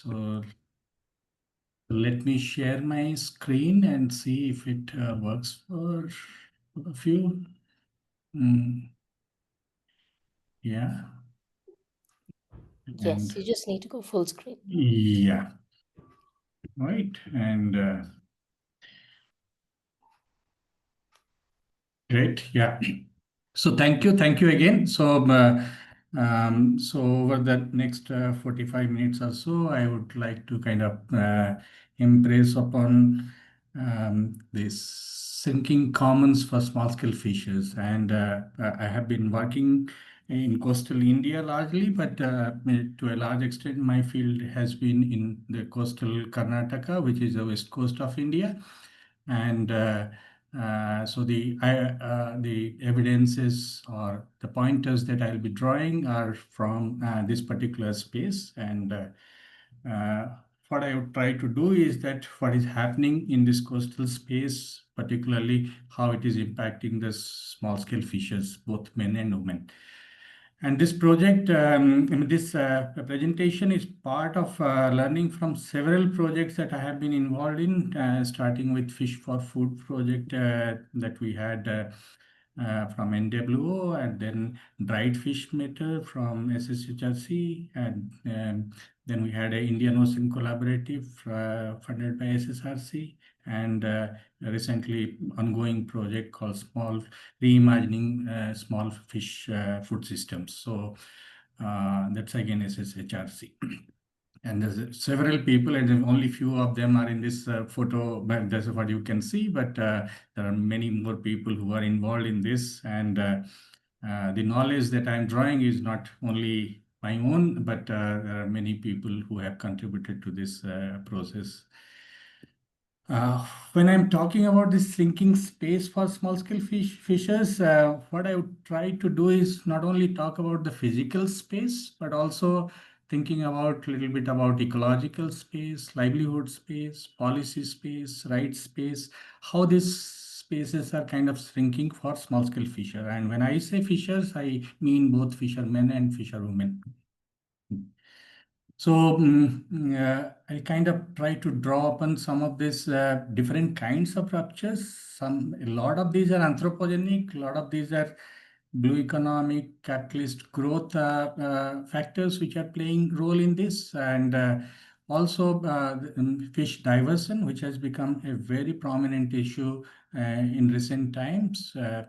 So let me share my screen and see if it works for a few. Yeah. Yes, you just need to go full screen. Yeah. Right. And great. Yeah. So thank you again. So over the next 45 minutes or so, I would like to kind of impress upon this sinking commons for small-scale fishes. And I have been working in coastal India largely, but to a large extent, my field has been in the coastal Karnataka, which is the west coast of India. And so the evidences or the pointers that I'll be drawing are from this particular space. And what I would try to do is that what is happening in this coastal space, particularly how it is impacting the small scale fishes, both men and women. And this project, this presentation is part of learning from several projects that I have been involved in, starting with Fish for Food project that we had from NWO, and then dried fish matter from SSHRC, and then we had an Indian Ocean Collaborative funded by SSRC, and recently ongoing project called Small Reimagining Small Fish Food Systems. So that's again SSHRC. And there's several people, and only few of them are in this photo, but that's what you can see. But there are many more people who are involved in this, and the knowledge that I'm drawing is not only my own, but there are many people who have contributed to this process. When I'm talking about this shrinking space for small scale fishers, what I would try to do is not only talk about the physical space, but also thinking about a little bit about ecological space, livelihood space, policy space, rights space, how these spaces are kind of shrinking for small scale fisher. And when I say fishers, I mean both fishermen and fisherwomen. So I kind of try to draw upon some of these different kinds of ruptures. A lot of these are anthropogenic, a lot of these are blue economic, capitalist growth factors which are playing role in this, and also fish diversion, which has become a very prominent issue in recent times. Uh,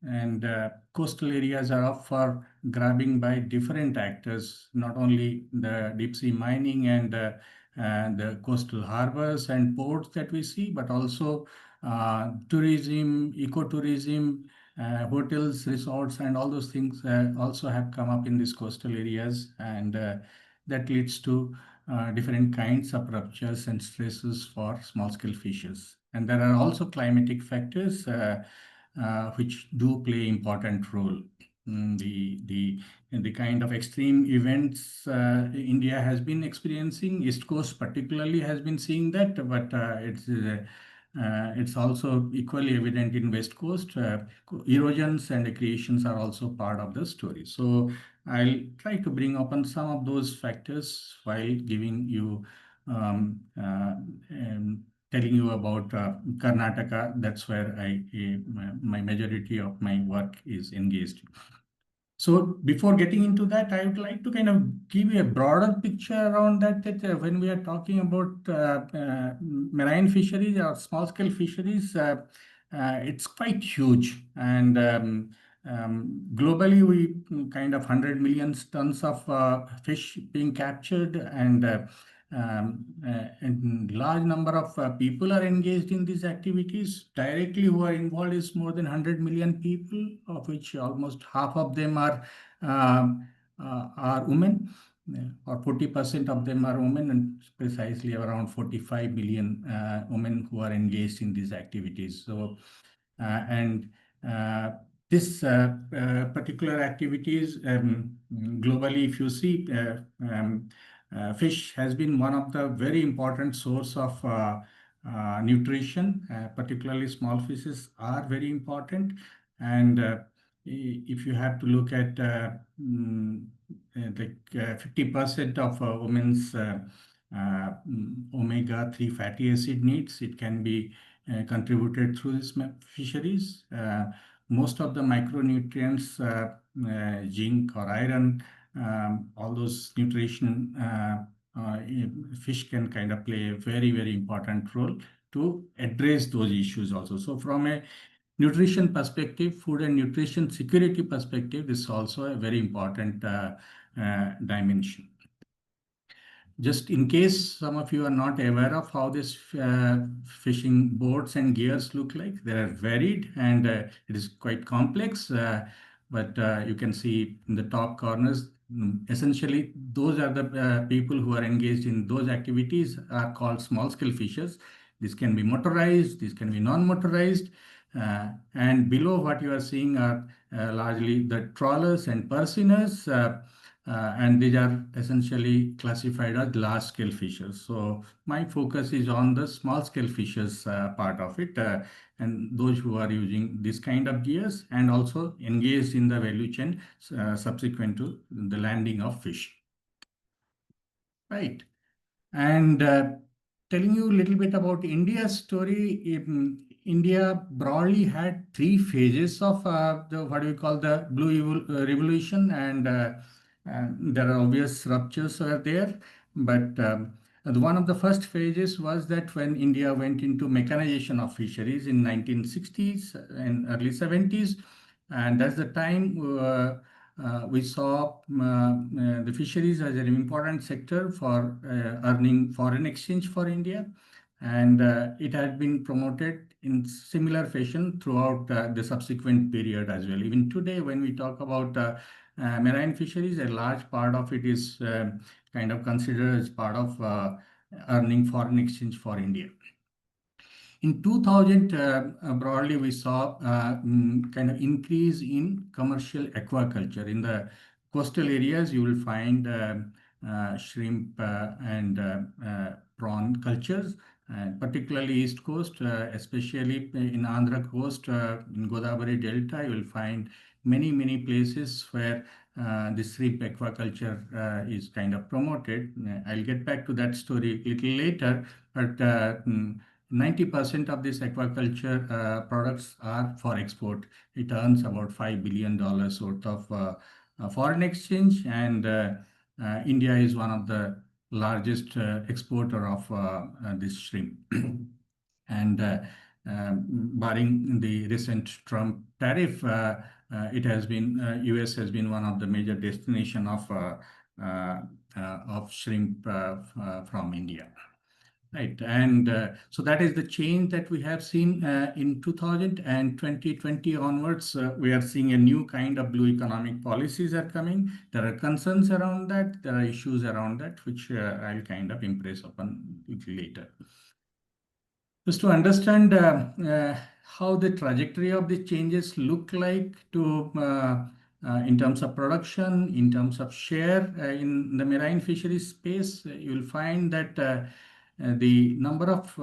and coastal areas are up for grabbing by different actors, not only the deep sea mining and the coastal harbors and ports that we see, but also tourism, ecotourism, hotels, resorts, and all those things also have come up in these coastal areas, and that leads to different kinds of ruptures and stresses for small-scale fishes. And there are also climatic factors which do play important role. The kind of extreme events India has been experiencing, East Coast particularly has been seeing that, but it's also equally evident in West Coast. Erosions and accretions are also part of the story. So I'll try to bring upon some of those factors while giving you telling you about Karnataka. That's where my majority of my work is engaged. So before getting into that, I would like to kind of give you a broader picture around that when we are talking about marine fisheries or small scale fisheries, it's quite huge. And globally, we kind of 100 million tons of fish being captured, and large number of people are engaged in these activities. Directly who are involved is more than 100 million people, of which almost half of them are women, or 40% of them are women, and precisely around 45 million women who are engaged in these activities. So, and this particular activities globally, if you see, fish has been one of the very important source of nutrition. Particularly small fishes are very important, and if you have to look at like 50% of women's omega-3 fatty acid needs. It can be contributed through these fisheries. Most of the micronutrients, zinc or iron, all those nutrition fish can kind of play a very, very important role to address those issues also. So from a nutrition perspective, food and nutrition security perspective, this is also a very important dimension. Just in case some of you are not aware of how this fishing boats and gears look like, they are varied and it is quite complex. But you can see in the top corners, essentially, those are the people who are engaged in those activities are called small scale fishers. This can be motorized, this can be non-motorized. And below what you are seeing are largely the trawlers and purseners. And these are essentially classified as large scale fishers. So my focus is on the small scale fishers part of it, and those who are using this kind of gears and also engaged in the value chain subsequent to the landing of fish. Right. And telling you a little bit about India's story, India broadly had three phases of the what we call the Revolution, and there are obvious ruptures are there. But one of the first phases was that when India went into mechanization of fisheries in 1960s and early 70s, and that's the time we saw the fisheries as an important sector for earning foreign exchange for India, and it had been promoted in similar fashion throughout the subsequent period as well. Even today, when we talk about marine fisheries, a large part of it is kind of considered as part of earning foreign exchange for India. In 2000, broadly, we saw kind of increase in commercial aquaculture. In the coastal areas, you will find shrimp and prawn cultures, and particularly East Coast, especially in Andhra coast, in Godavari Delta, you will find many, many places where the shrimp aquaculture is kind of promoted. I'll get back to that story a little later, but 90% of this aquaculture products are for export. It earns about $5 billion worth of foreign exchange, and India is one of the largest exporter of this shrimp. And barring the recent Trump tariff, it has been US has been one of the major destination of shrimp from India. Right. And so that is the change that we have seen in 2000 and 2020 onwards. We are seeing a new kind of blue economic policies are coming. There are concerns around that. There are issues around that, which I'll kind of impress upon later. Just to understand how the trajectory of the changes look like to in terms of production, in terms of share in the marine fisheries space, you will find that the number of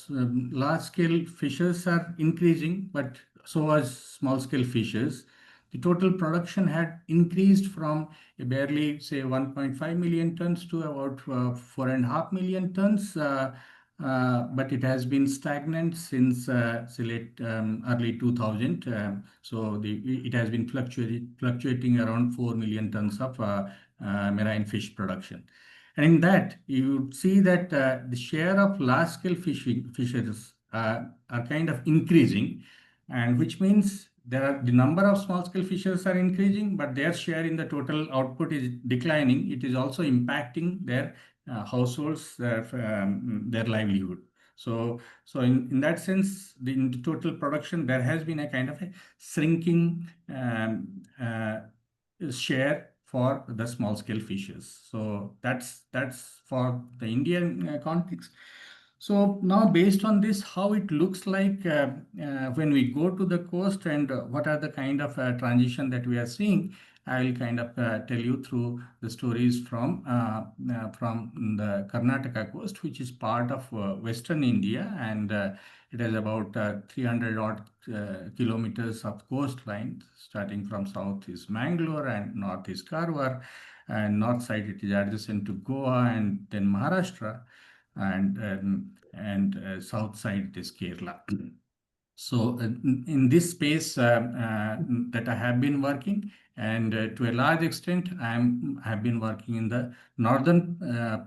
large-scale fishes are increasing, but so as small-scale fishes. The total production had increased from a barely, say, 1.5 million tons to about 4.5 million tons. But it has been stagnant since say late early 2000. So it has been fluctuating around 4 million tons of marine fish production. And in that, you see that the share of large-scale fisheries are kind of increasing, and which means the number of small-scale fishers are increasing, but their share in the total output is declining. It is also impacting their households, their livelihood. So in that sense, in the total production, there has been a kind of a shrinking share for the small scale fishes. So that's for the Indian context. So now based on this, how it looks like when we go to the coast and what are the kind of transition that we are seeing. I will kind of tell you through the stories from the Karnataka coast, which is part of Western India, and it has about 300 odd kilometers of coastline. Starting from south is Mangalore and north is Karwar, and north side it is adjacent to Goa and then Maharashtra, and south side it is Kerala. So in this space that I have been working, and to a large extent, have been working in the northern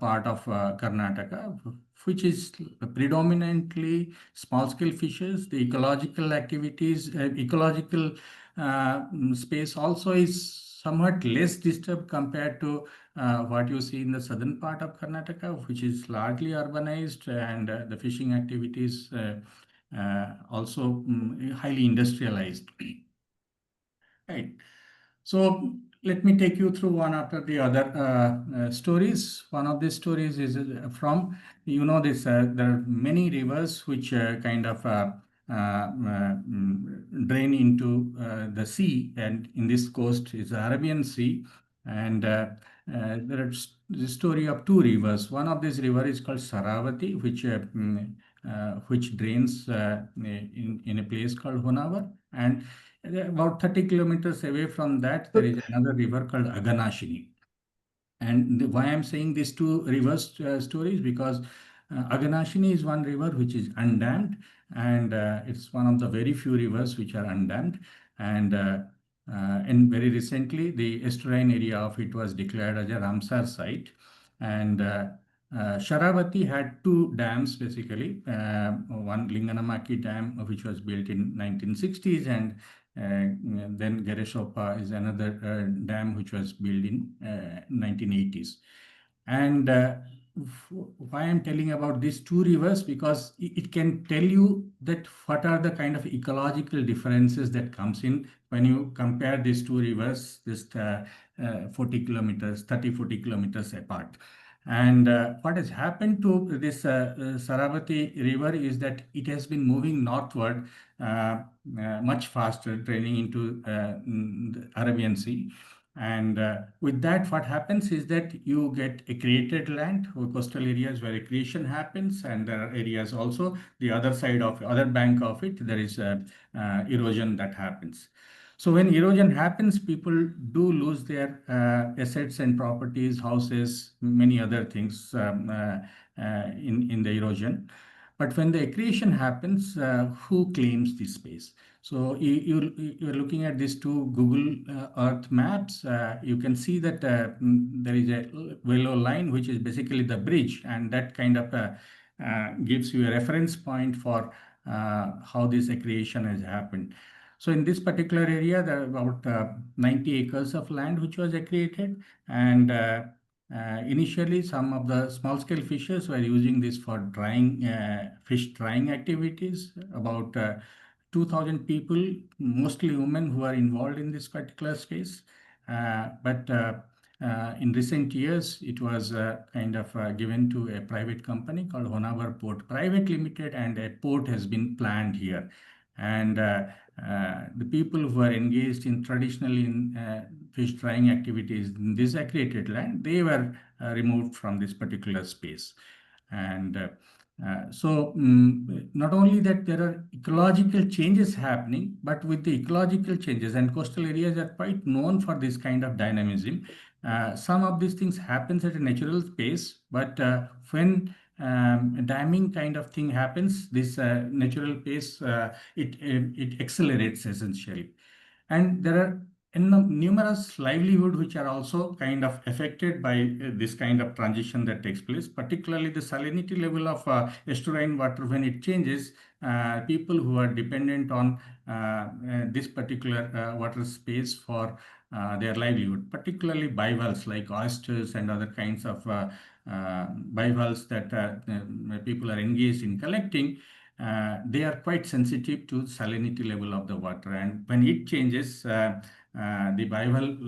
part of Karnataka, which is predominantly small-scale fishes. The ecological activities, ecological space also is somewhat less disturbed compared to what you see in the southern part of Karnataka, which is largely urbanized, and the fishing activities also highly industrialized. Right. So let me take you through one after the other stories. One of these stories is from, this, there are many rivers which kind of drain into the sea, and in this coast is the Arabian Sea. And there is the story of two rivers. One of these river is called Saravati, which drains in a place called Honavar. And about 30 kilometers away from that, there is another river called Aganashini. And why I'm saying these two rivers stories, because Aganashini is one river which is undammed, and it's one of the very few rivers which are undammed. And very recently, the estuarine area of it was declared as a Ramsar site. And Sharavati had two dams basically. One Linganamaki Dam, which was built in 1960s, and then Gereshopa is another dam which was built in 1980s. And why I'm telling about these two rivers, because it can tell you that what are the kind of ecological differences that comes in when you compare these two rivers, just 40 kilometers, 30, 40 kilometers apart. And what has happened to this Saravati river is that it has been moving northward much faster, draining into the Arabian Sea. And with that, what happens is that you get a created land or coastal areas where recreation happens, and there are areas also the other side of other bank of it. There is erosion that happens. So when erosion happens, people do lose their assets and properties, houses, many other things in the erosion. But when the accretion happens, who claims this space? So you're looking at these two Google Earth maps. You can see that there is a yellow line, which is basically the bridge, and that kind of gives you a reference point for how this accretion has happened. So in this particular area, there are about 90 acres of land which was created, and initially some of the small-scale fishers were using this for drying, fish drying activities. About 2,000 people, mostly women, who are involved in this particular space. But in recent years, it was kind of given to a private company called Honavar Port Private Limited, and a port has been planned here. And the people who are engaged in traditionally in fish drying activities in this accredited land, they were removed from this particular space. And not only that there are ecological changes happening, but with the ecological changes, and coastal areas are quite known for this kind of dynamism. Some of these things happens at a natural pace, but when damming kind of thing happens, this natural pace, it accelerates essentially. And there are numerous livelihood which are also kind of affected by this kind of transition that takes place, particularly the salinity level of estuarine water. When it changes, people who are dependent on this particular water space for their livelihood, particularly bivalves like oysters and other kinds of bivalves that people are engaged in collecting, they are quite sensitive to salinity level of the water. And when it changes, the bivalve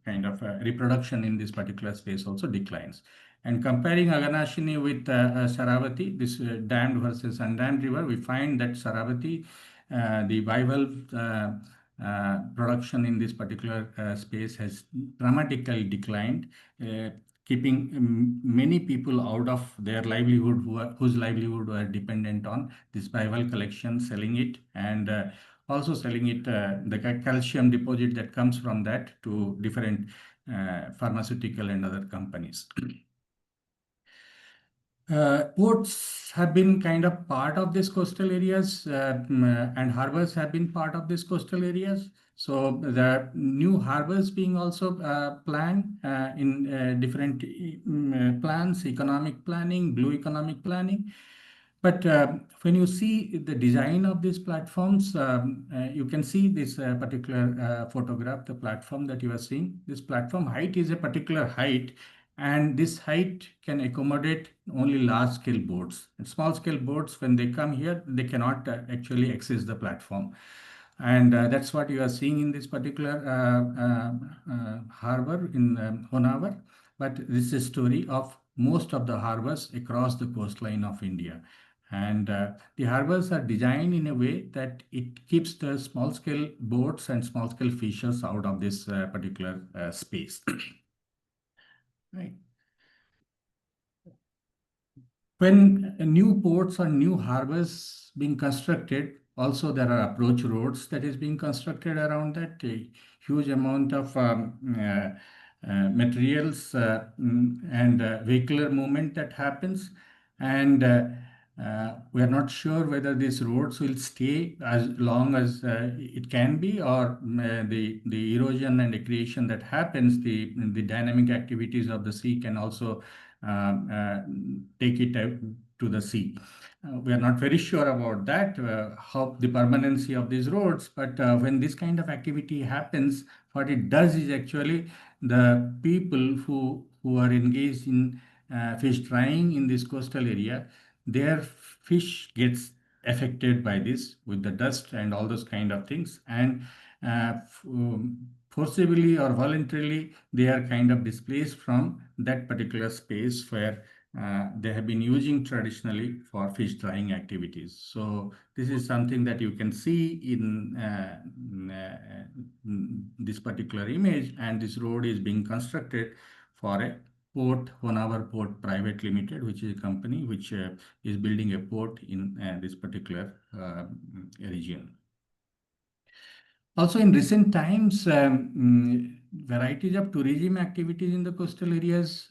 kind of reproduction in this particular space also declines. And comparing Aganashini with Saravati, this dammed versus undammed river, we find that Saravati, the bivalve production in this particular space has dramatically declined, keeping many people out of their livelihood whose livelihood were dependent on this bival collection, selling it, and also selling it, the calcium deposit that comes from that to different pharmaceutical and other companies. Ports have been kind of part of these coastal areas, and harbors have been part of these coastal areas. So the new harbors being also planned in different plans, economic planning, blue economic planning. But when you see the design of these platforms, you can see this particular photograph, the platform that you are seeing. This platform height is a particular height, and this height can accommodate only large scale boats. And small scale boats, when they come here, they cannot actually access the platform. And that's what you are seeing in this particular harbor in Honavar. But this is a story of most of the harbors across the coastline of India. And the harbors are designed in a way that it keeps the small scale boats and small scale fishers out of this particular space. Right. When new ports or new harbors being constructed, also there are approach roads that is being constructed around that. A huge amount of materials and vehicular movement that happens, and we are not sure whether these roads will stay as long as it can be, or the erosion and accretion that happens, the dynamic activities of the sea can also take it out to the sea. We are not very sure about that, how the permanency of these roads, but when this kind of activity happens, what it does is actually the people who are engaged in fish drying in this coastal area, their fish gets affected by this with the dust and all those kind of things, and forcibly or voluntarily they are kind of displaced from that particular space where they have been using traditionally for fish drying activities. So this is something that you can see in this particular image, and this road is being constructed for a port, Honavar Port Private Limited, which is a company which is building a port in this particular region. Also, in recent times, varieties of tourism activities in the coastal areas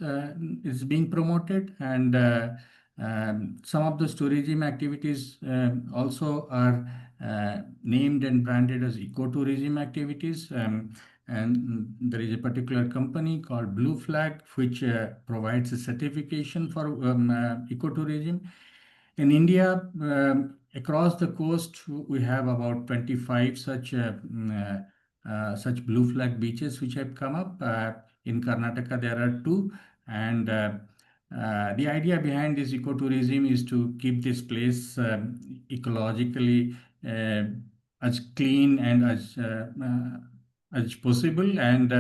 is being promoted, and some of those tourism activities also are named and branded as ecotourism activities. And there is a particular company called Blue Flag, which provides a certification for ecotourism. In India, across the coast, we have about 25 such blue flag beaches which have come up. In Karnataka, there are two, and the idea behind this ecotourism is to keep this place ecologically as clean and as possible, and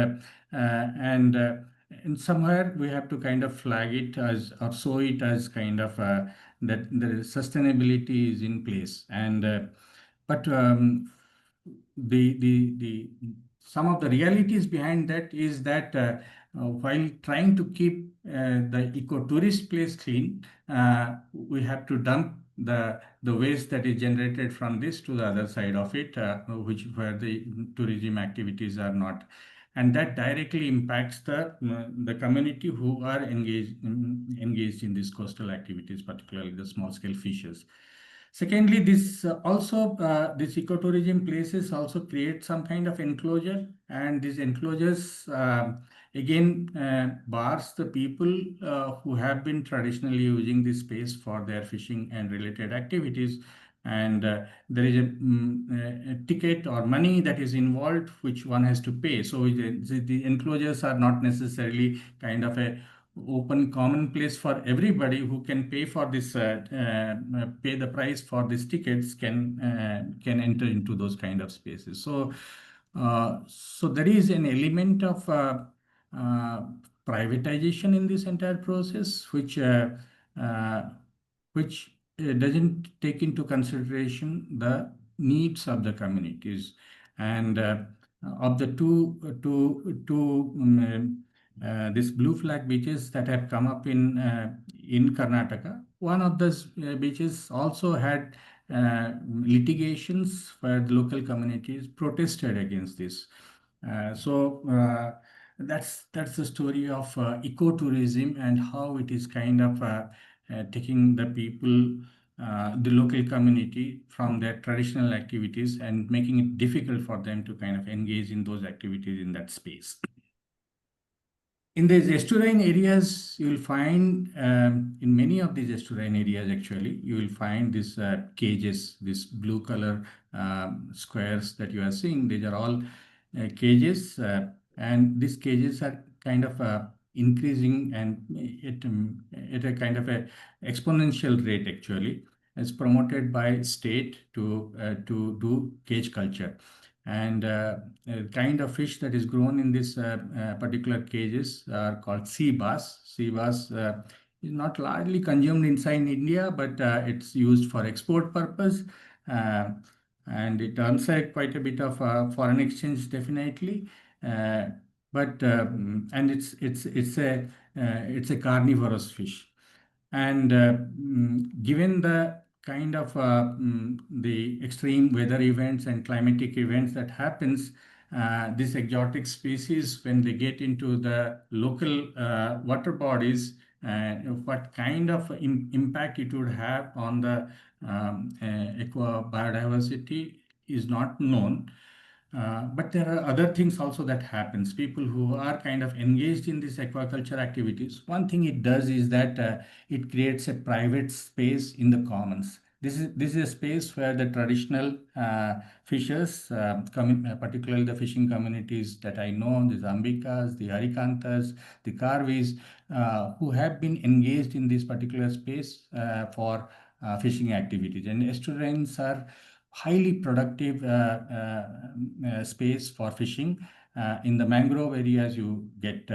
somewhere we have to kind of flag it as or show it as kind of that the sustainability is in place, and but the some of the realities behind that is that while trying to keep the eco-tourist place clean, we have to dump the waste that is generated from this to the other side of it, which where the tourism activities are not, and that directly impacts the community who are engaged in these coastal activities, particularly the small scale fishers. Secondly, this ecotourism places also create some kind of enclosure, and these enclosures again bars the people who have been traditionally using this space for their fishing and related activities, and there is a ticket or money that is involved which one has to pay. So the enclosures are not necessarily kind of a open common place for everybody who can pay for this pay the price for these tickets can enter into those kind of spaces. So there is an element of uh, privatization in this entire process, uh, which doesn't take into consideration the needs of the communities. And of the this blue flag beaches that have come up in Karnataka, one of those beaches also had litigations where the local communities protested against this. That's the story of ecotourism and how it is kind of taking the people, the local community from their traditional activities and making it difficult for them to kind of engage in those activities in that space. In these estuarine areas, you will find in many of these estuarine areas, actually, you will find these cages, this blue color squares that you are seeing. These are all cages, and these cages are kind of increasing and at a kind of a exponential rate, actually. It's promoted by state to do cage culture. And kind of fish that is grown in this particular cages are called sea bass. Sea bass is not largely consumed inside India, but it's used for export purpose. Uh, and it earns quite a bit of foreign exchange, definitely. Uh, but and it's a carnivorous fish. And given the kind of the extreme weather events and climatic events that happens, these exotic species, when they get into the local water bodies, what kind of impact it would have on the aqua biodiversity is not known. But there are other things also that happens. People who are kind of engaged in these aquaculture activities, one thing it does is that it creates a private space in the commons. This is a space where the traditional fishers, particularly the fishing communities that I know, the Zambikas, the Harikantas, the Karvis, who have been engaged in this particular space for fishing activities. And estuarines are highly productive space for fishing. In the mangrove areas, you get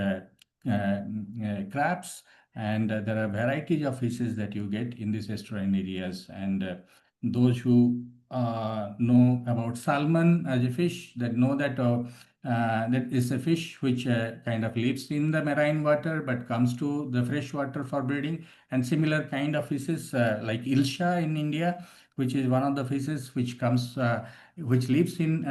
crabs, and there are varieties of fishes that you get in these estuarine areas. And those who know about salmon as a fish, that know that that is a fish which kind of lives in the marine water but comes to the fresh water for breeding. And similar kind of fishes like ilsha in India, which is one of the fishes which lives in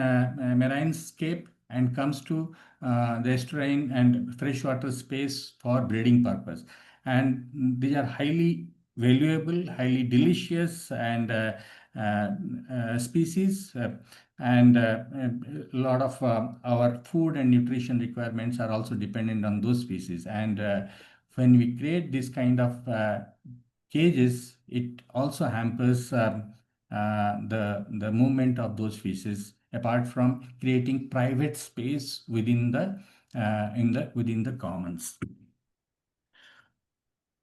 marine scape and comes to the estuarine and freshwater space for breeding purpose. And these are highly valuable, highly delicious, and species. And a lot of our food and nutrition requirements are also dependent on those species. And when we create this kind of cages, it also hampers the movement of those fishes. Apart from creating private space within the commons.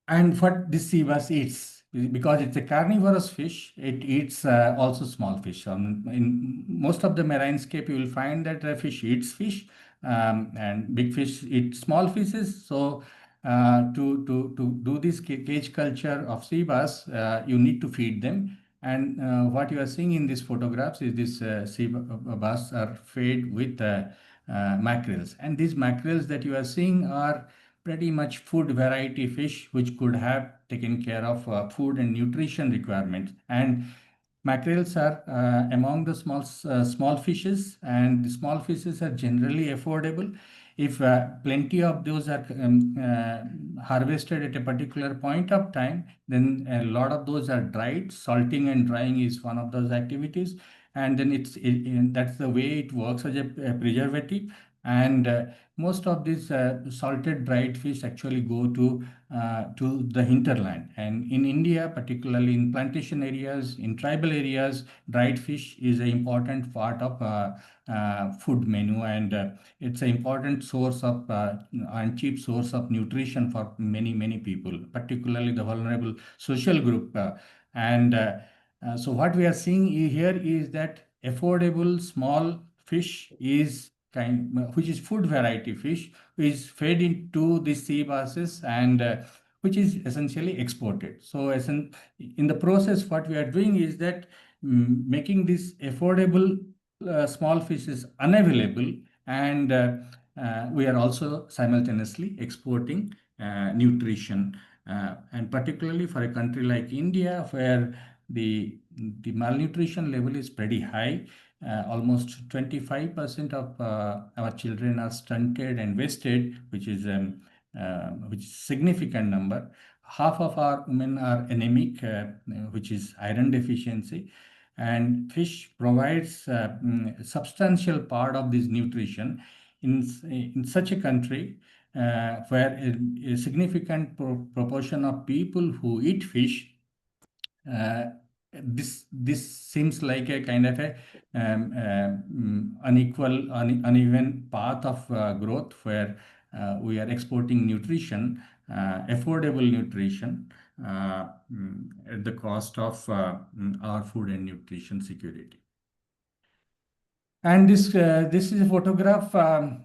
And what this sea bass eats, because it's a carnivorous fish, it eats also small fish. In most of the marine scape, you will find that the fish eats fish, and big fish eat small fishes. So to do this cage culture of sea bass, you need to feed them. And what you are seeing in these photographs is this bass are fed with mackerels. And these mackerels that you are seeing are pretty much food variety fish which could have taken care of food and nutrition requirements. And mackerels are among the small fishes, and the small fishes are generally affordable. If plenty of those are harvested at a particular point of time, then a lot of those are dried. Salting and drying is one of those activities, and then that's the way it works as a preservative. And most of these salted dried fish actually go to the hinterland. And in India, particularly in plantation areas, in tribal areas, dried fish is an important part of food menu, and it's an important source of and cheap source of nutrition for many people, particularly the vulnerable social group. And So what we are seeing here is that affordable small fish is which is food variety fish, is fed into the sea basses, and which is essentially exported. So in the process, what we are doing is that making this affordable small fish is unavailable, and we are also simultaneously exporting nutrition, and particularly for a country like India, where the malnutrition level is pretty high. Almost 25% of our children are stunted and wasted, which is significant number. Half of our women are anemic, which is iron deficiency, and fish provides substantial part of this nutrition in such a country where a significant proportion of people who eat fish. uh, this seems like a kind of a uneven path of growth, where we are exporting nutrition, affordable nutrition, at the cost of our food and nutrition security. And this is a photograph from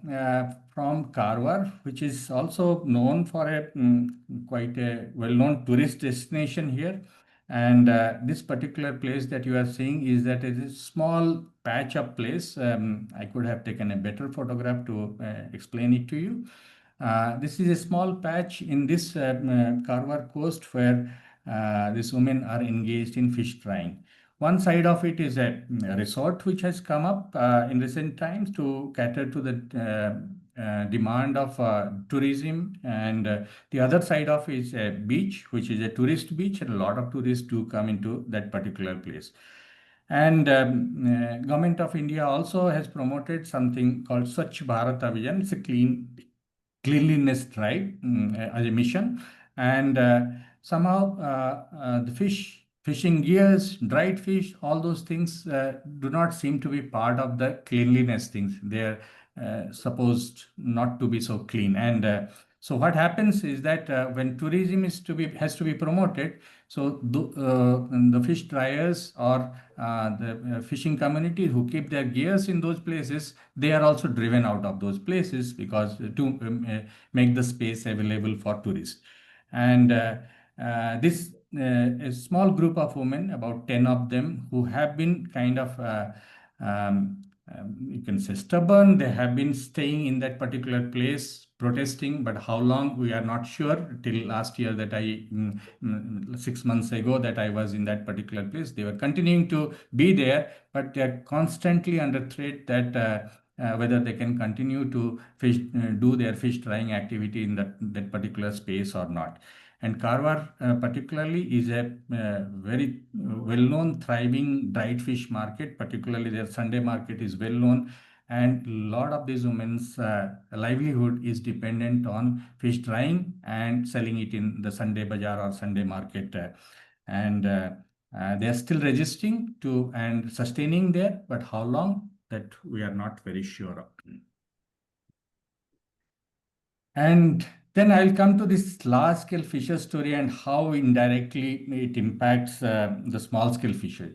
Karwar, which is also known for a quite a well-known tourist destination here. And this particular place that you are seeing is that it is a small patch of place. I could have taken a better photograph to explain it to you. This is a small patch in this Karwar coast, where these women are engaged in fish drying. One side of it is a resort which has come up in recent times to cater to the demand of tourism, and the other side of is a beach, which is a tourist beach, and a lot of tourists do come into that particular place. And Government of India also has promoted something called Swachh Bharat Abhiyan. It's a cleanliness drive as a mission, and somehow the fishing gears, dried fish, all those things do not seem to be part of the cleanliness things. They're supposed not to be so clean, and so what happens is that when tourism has to be promoted, so the fish dryers or the fishing community who keep their gears in those places, they are also driven out of those places, because to make the space available for tourists. And this a small group of women, about 10 of them, who have been kind of you can say stubborn. They have been staying in that particular place protesting, but how long we are not sure. Till last year, that 6 months ago, that I was in that particular place, they were continuing to be there, but they are constantly under threat that whether they can continue to do their fish drying activity in that particular space or not. And Karwar, particularly, is a very well-known, thriving dried fish market. Particularly, their Sunday market is well-known, and a lot of these women's livelihood is dependent on fish drying and selling it in the Sunday bazaar or Sunday market. And They are still resisting to and sustaining there, but how long, that we are not very sure of. And then I'll come to this large scale fisher story and how indirectly it impacts the small scale fishery.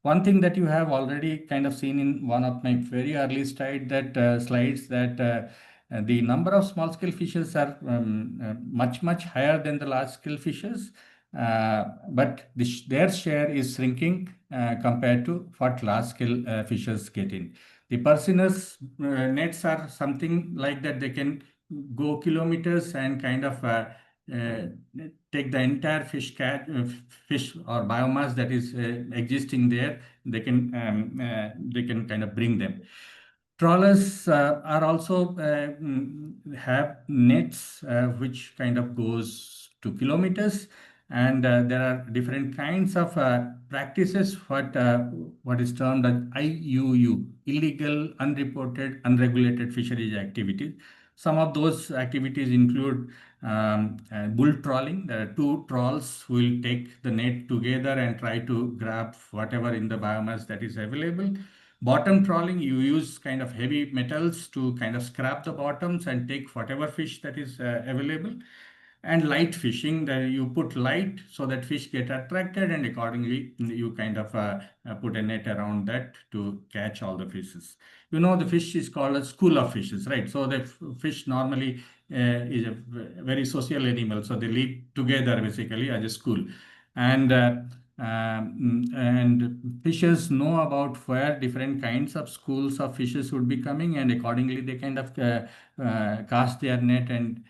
One thing that you have already kind of seen in one of my very early slides, that the number of small scale fishes are much higher than the large scale fishes, but their share is shrinking compared to what large scale fishes get in. The Persian's nets are something like that. They can go kilometers and kind of uh, take the entire fish or biomass that is existing there. They can kind of bring them. Trawlers are also have nets which kind of goes to kilometers, and there are different kinds of practices. What is termed as IUU, illegal, unreported, unregulated fisheries activities. Some of those activities include bull trawling. There are two trawls who will take the net together and try to grab whatever in the biomass that is available. Bottom trawling, you use kind of heavy metals to kind of scrap the bottoms and take whatever fish that is available. And light fishing, that you put light so that fish get attracted, and accordingly you kind of put a net around that to catch all the fishes. The fish is called a school of fishes, right? So the fish normally is a very social animal, so they live together basically as a school. And And fishers know about where different kinds of schools of fishes would be coming, and accordingly they kind of cast their net and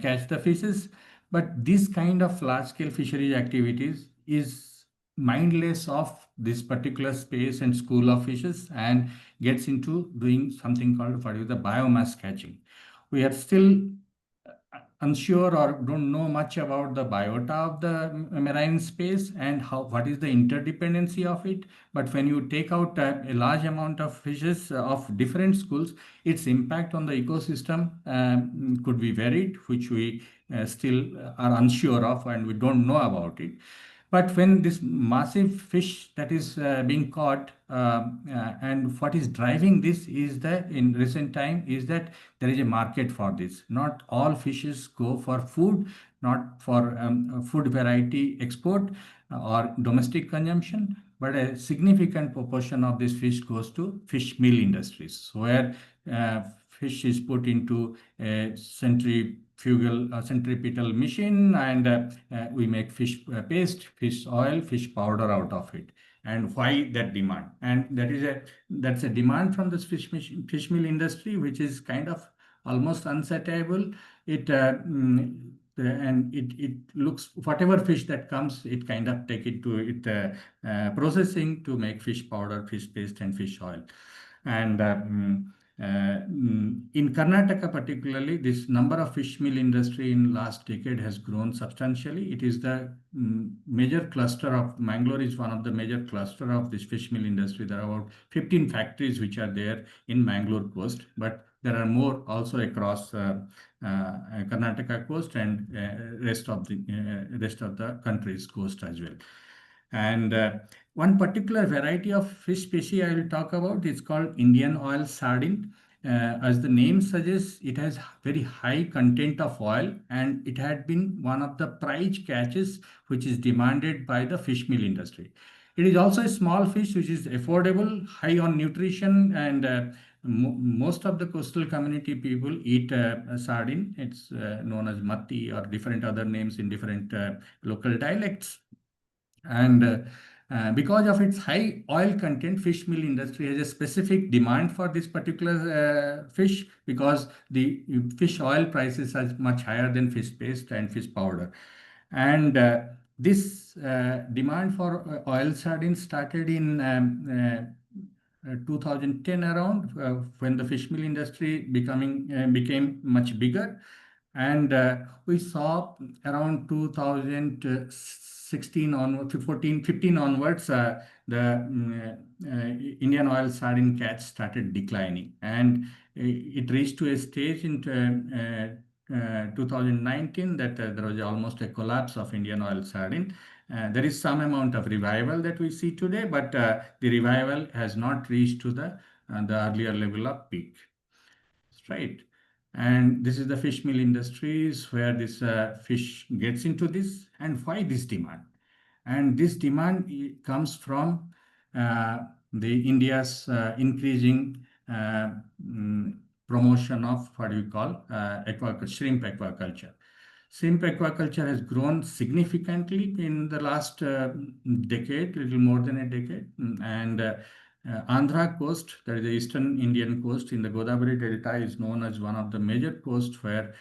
catch the fishes. But this kind of large scale fisheries activities is mindless of this particular space and school of fishes, and gets into doing something called what is the biomass catching. We are still unsure or don't know much about the biota of the marine space and how what is the interdependency of it. But when you take out a large amount of fishes of different schools, its impact on the ecosystem could be varied, which we still are unsure of and we don't know about it. But when this massive fish that is being caught, and what is driving this is that in recent time is that there is a market for this. Not all fishes go for food, not for food variety export or domestic consumption, but a significant proportion of this fish goes to fish meal industries, where fish is put into a centripetal machine, and we make fish paste, fish oil, fish powder out of it. And why that demand? And that's a demand from this fish meal industry, which is kind of almost unsatiable. It looks whatever fish that comes, it kind of take it to it processing to make fish powder, fish paste, and fish oil. And in Karnataka, particularly, this number of fish meal industry in last decade has grown substantially. It is the major cluster of Mangalore is one of the major cluster of this fish meal industry. There are about 15 factories which are there in Mangalore coast, but there are more also across Karnataka coast and rest of the country's coast as well. And one particular variety of fish species I will talk about is called Indian oil sardine. As the name suggests, it has very high content of oil, and it had been one of the prize catches which is demanded by the fish meal industry. It is also a small fish which is affordable, high on nutrition, and most of the coastal community people eat sardine. It's known as matti or different other names in different local dialects. And because of its high oil content, fish meal industry has a specific demand for this particular fish, because the fish oil prices are much higher than fish paste and fish powder. And this demand for oil sardines started in 2010 around, when the fish meal industry became much bigger. And we saw around 2016 on 14 15 onwards, the Indian oil sardine catch started declining, and it reached to a stage in 2019 that there was almost a collapse of Indian oil sardine. There is some amount of revival that we see today, but the revival has not reached to the earlier level of peak. Right. And this is the fish meal industries where this fish gets into this, and why this demand. And this demand comes from uh, the India's increasing promotion of what we call shrimp aquaculture. Shrimp aquaculture has grown significantly in the last decade, little more than a decade. And Andhra coast, that is the eastern Indian coast in the Godavari Delta, is known as one of the major coasts where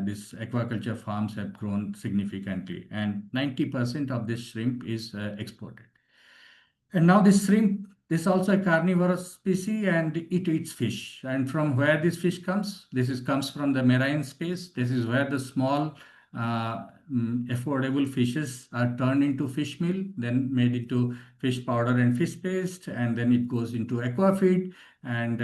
these aquaculture farms have grown significantly. And 90% of this shrimp is exported. And now this shrimp, this is also a carnivorous species, and it eats fish. And from where this fish comes? Comes from the marine space. This is where the small affordable fishes are turned into fish meal, then made into fish powder and fish paste, and then it goes into aqua feed. And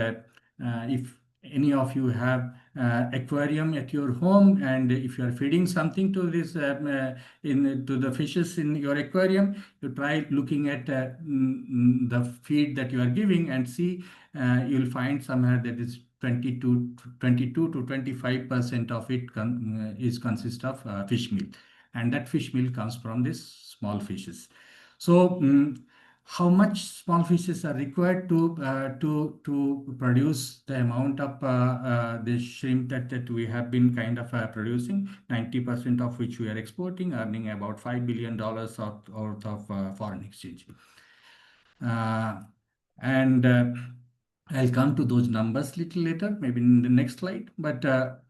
if any of you have aquarium at your home, and if you are feeding something to this to the fishes in your aquarium, you try looking at the feed that you are giving and see, you'll find somewhere that is 22 to 25% of it is consist of fish meal, and that fish meal comes from these small fishes. So how much small fishes are required to produce the amount of the shrimp that we have been kind of producing, 90% of which we are exporting, earning about $5 billion worth of foreign exchange. Uh, and I'll come to those numbers little later, maybe in the next slide. But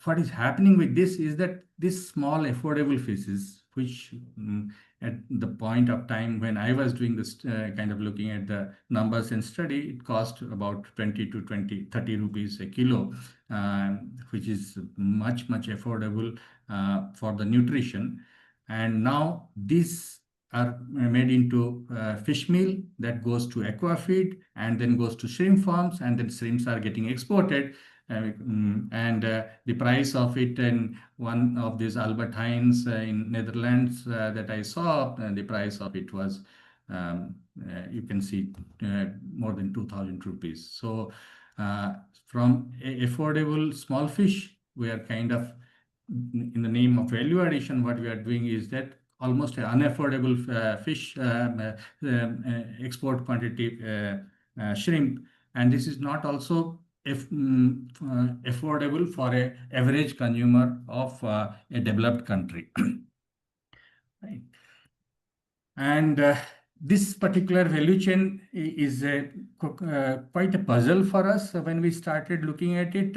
what is happening with this is that this small affordable fishes, which at the point of time when I was doing this kind of looking at the numbers and study, it cost about 20 to 30 rupees a kilo, which is much affordable for the nutrition. And now these are made into fish meal that goes to aqua feed and then goes to shrimp farms, and then shrimps are getting exported. And the price of it in one of these Albert Heijns in Netherlands that I saw, the price of it was you can see more than 2000 rupees. So from affordable small fish, we are kind of in the name of value addition, what we are doing is that almost an unaffordable fish export quantity shrimp, and this is not also if, affordable for a average consumer of a developed country. Right. And this particular value chain is quite a puzzle for us when we started looking at it.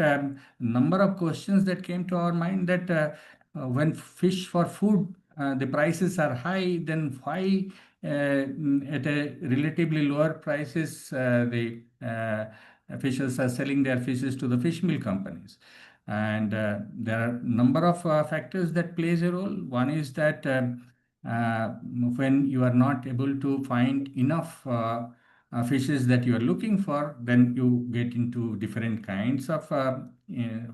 Number of questions that came to our mind that when fish for food, the prices are high, then why at a relatively lower prices the fishers are selling their fishes to the fish meal companies? And there are number of factors that plays a role. One is that uh, when you are not able to find enough fishes that you are looking for, then you get into different kinds of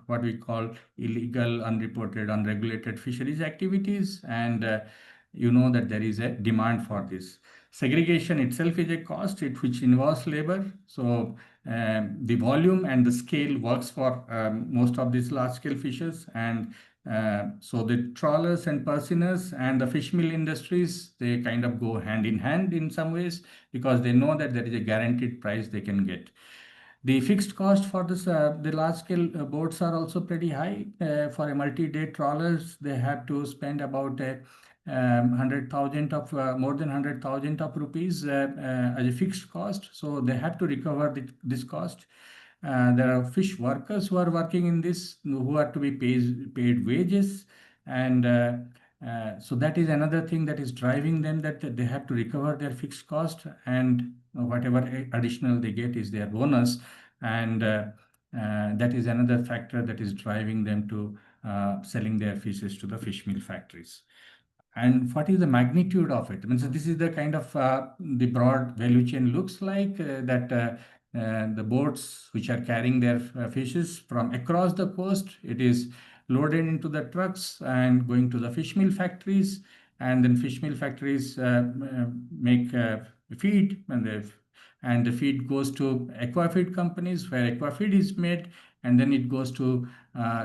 what we call illegal, unreported, unregulated fisheries activities. And you know that there is a demand for this. Segregation itself is a cost, which involves labor. So the volume and the scale works for most of these large scale fishes. And so the trawlers and purseners and the fish meal industries, they kind of go hand in hand in some ways because they know that there is a guaranteed price they can get. The fixed cost for this, the large scale boats are also pretty high. For a multi-day trawlers, they have to spend about 100,000 of more than 100,000 of rupees as a fixed cost. So they have to recover this cost. There are fish workers who are working in this who are to be paid wages, and so that is another thing that is driving them, that they have to recover their fixed cost, and whatever additional they get is their bonus. And that is another factor that is driving them to selling their fishes to the fish meal factories. And what is the magnitude of it? I mean, so this is the kind of the broad value chain looks like that the boats which are carrying their fishes from across the coast, it is loaded into the trucks and going to the fish meal factories, and then fish meal factories make feed, and the feed goes to aquafeed companies where aquafeed is made, and then it goes to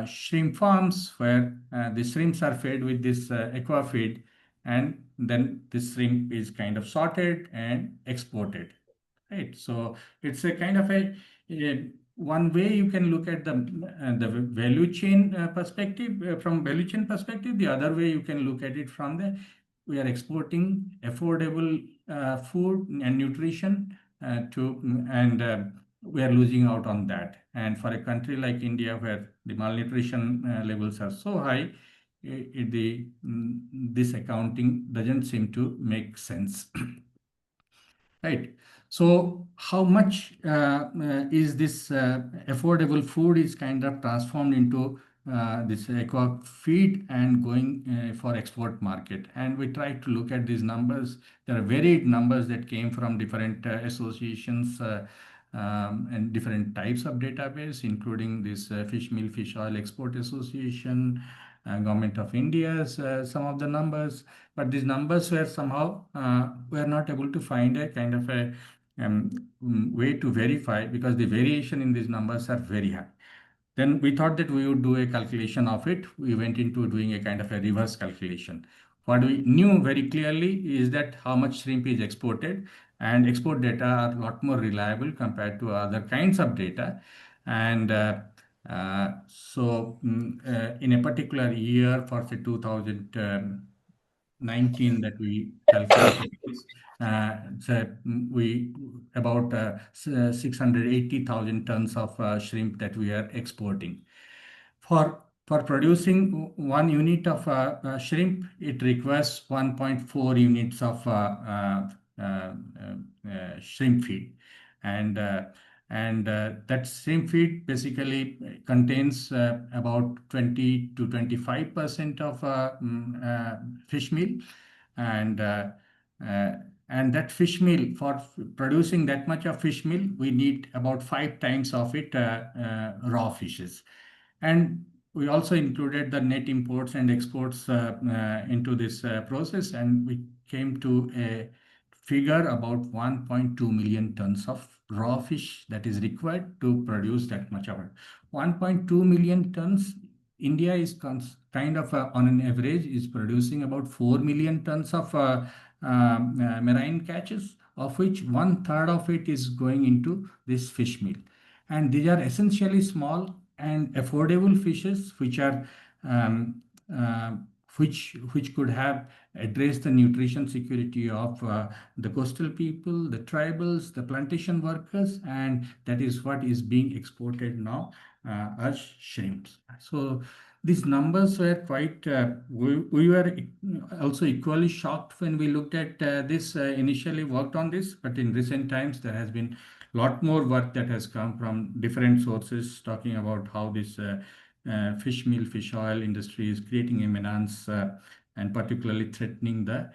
shrimp farms where the shrimps are fed with this aqua feed, and then this shrimp is kind of sorted and exported. Right. So it's a kind of one way you can look at the value chain perspective, from value chain perspective. The other way you can look at it from the we are exporting affordable food and nutrition and we are losing out on that. And for a country like India, where the malnutrition levels are so high, this accounting doesn't seem to make sense. Right. So how much is this affordable food is kind of transformed into this aqua feed and going for export market? And we try to look at these numbers. There are varied numbers that came from different associations and different types of database, including this Fish Meal Fish Oil Export Association, Government of India's some of the numbers, but these numbers were somehow we are not able to find a kind of a way to verify because the variation in these numbers are very high. Then we thought that we would do a calculation of it. We went into doing a kind of a reverse calculation. What we knew very clearly is that how much shrimp is exported. and export data are a lot more reliable compared to other kinds of data. And in a particular year, for say 2019 that we calculated this, so we about 680,000 tons of shrimp that we are exporting. For producing 1 unit of shrimp, it requires 1.4 units of shrimp feed, and that shrimp feed basically contains about 20 to 25% of fish meal, and uh, uh, and that fish meal, for producing that much of fish meal, we need about 5 times of it raw fishes. And we also included the net imports and exports into this process, and we came to a figure about 1.2 million tons of raw fish that is required to produce that much of it. 1.2 million tons. India is kind of on an average is producing about 4 million tons of marine catches, of which one third of it is going into this fish meal. And these are essentially small and affordable fishes, which are um, uh, which could have addressed the nutrition security of the coastal people, the tribals, the plantation workers, and that is what is being exported now as shrimps. So these numbers were quite. We were also equally shocked when we looked at this. Initially worked on this, but in recent times there has been lot more work that has come from different sources talking about how this fish meal, fish oil industry is creating a menace and particularly threatening the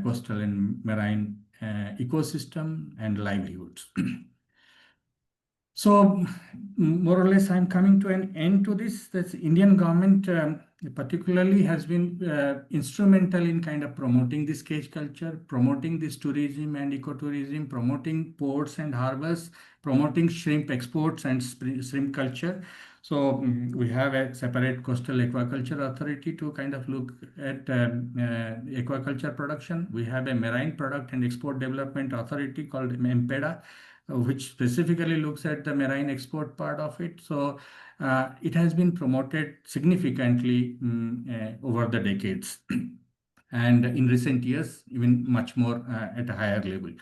coastal and marine ecosystem and livelihoods. So more or less, I'm coming to an end to this. This Indian government particularly has been instrumental in kind of promoting this cage culture, promoting this tourism and ecotourism, promoting ports and harbors, promoting shrimp exports and shrimp culture. So we have a separate coastal aquaculture authority to kind of look at aquaculture production. We have a marine product and export development authority called MPEDA, which specifically looks at the marine export part of it. So it has been promoted significantly over the decades. And in recent years, even much more at a higher level.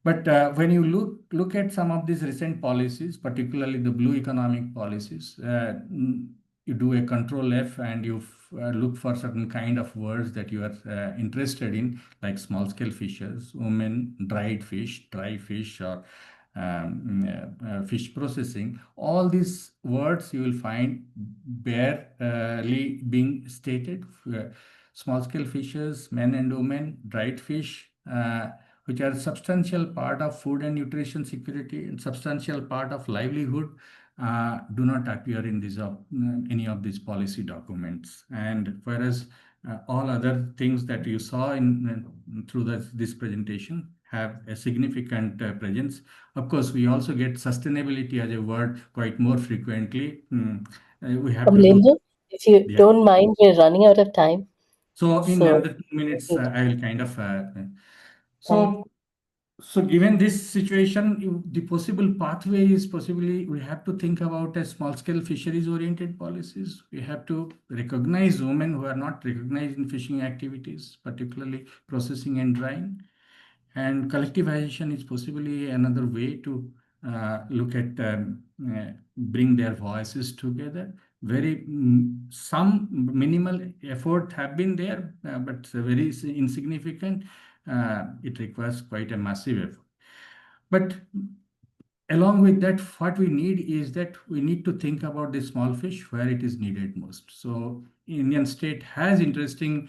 But when you look at some of these recent policies, particularly the blue economic policies, you do a control F and you look for certain kind of words that you are interested in, like small scale fishes, women, dried fish, dry fish, or fish processing. All these words you will find barely being stated. Small scale fishes, men and women, dried fish, which are substantial part of food and nutrition security and substantial part of livelihood, do not appear in any of these policy documents. And whereas all other things that you saw through this presentation have a significant presence. Of course, we also get sustainability as a word quite more frequently. We have to look. Amlendra, if you Yeah. don't mind, we're running out of time. So in So, another 2 minutes, I will kind of. thank So So given this situation, the possible pathway is possibly we have to think about a small scale fisheries oriented policies. We have to recognize women who are not recognized in fishing activities, particularly processing and drying. And collectivization is possibly another way to look at bring their voices together. Some minimal effort have been there, but very insignificant. It requires quite a massive effort. But along with that, what we need is that we need to think about the small fish where it is needed most. So Indian state has interesting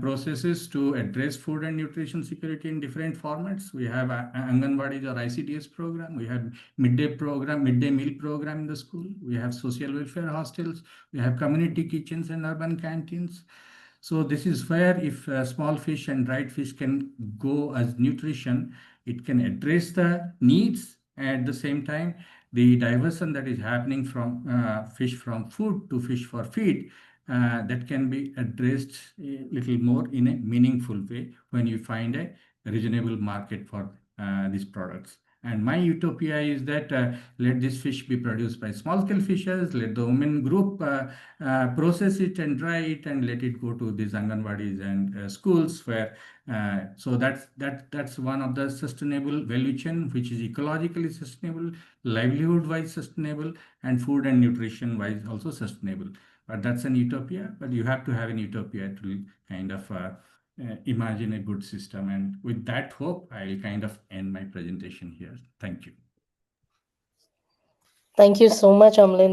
processes to address food and nutrition security in different formats. We have Anganwadis or ICDS program. We have midday program, midday meal program in the school. We have social welfare hostels. We have community kitchens and urban canteens. So this is where if small fish and dried fish can go as nutrition, it can address the needs. At the same time, the diversion that is happening from fish from food to fish for feed, that can be addressed a little more in a meaningful way when you find a reasonable market for these products. And my utopia is that let this fish be produced by small scale fishers, let the women group process it and dry it, and let it go to these Anganwadis and schools where so that's one of the sustainable value chain, which is ecologically sustainable, livelihood wise sustainable, and food and nutrition wise also sustainable. But that's an utopia. But you have to have an utopia to kind of imagine a good system. And with that hope, I'll kind of end my presentation here. Thank you. Thank you so much, Amalinder.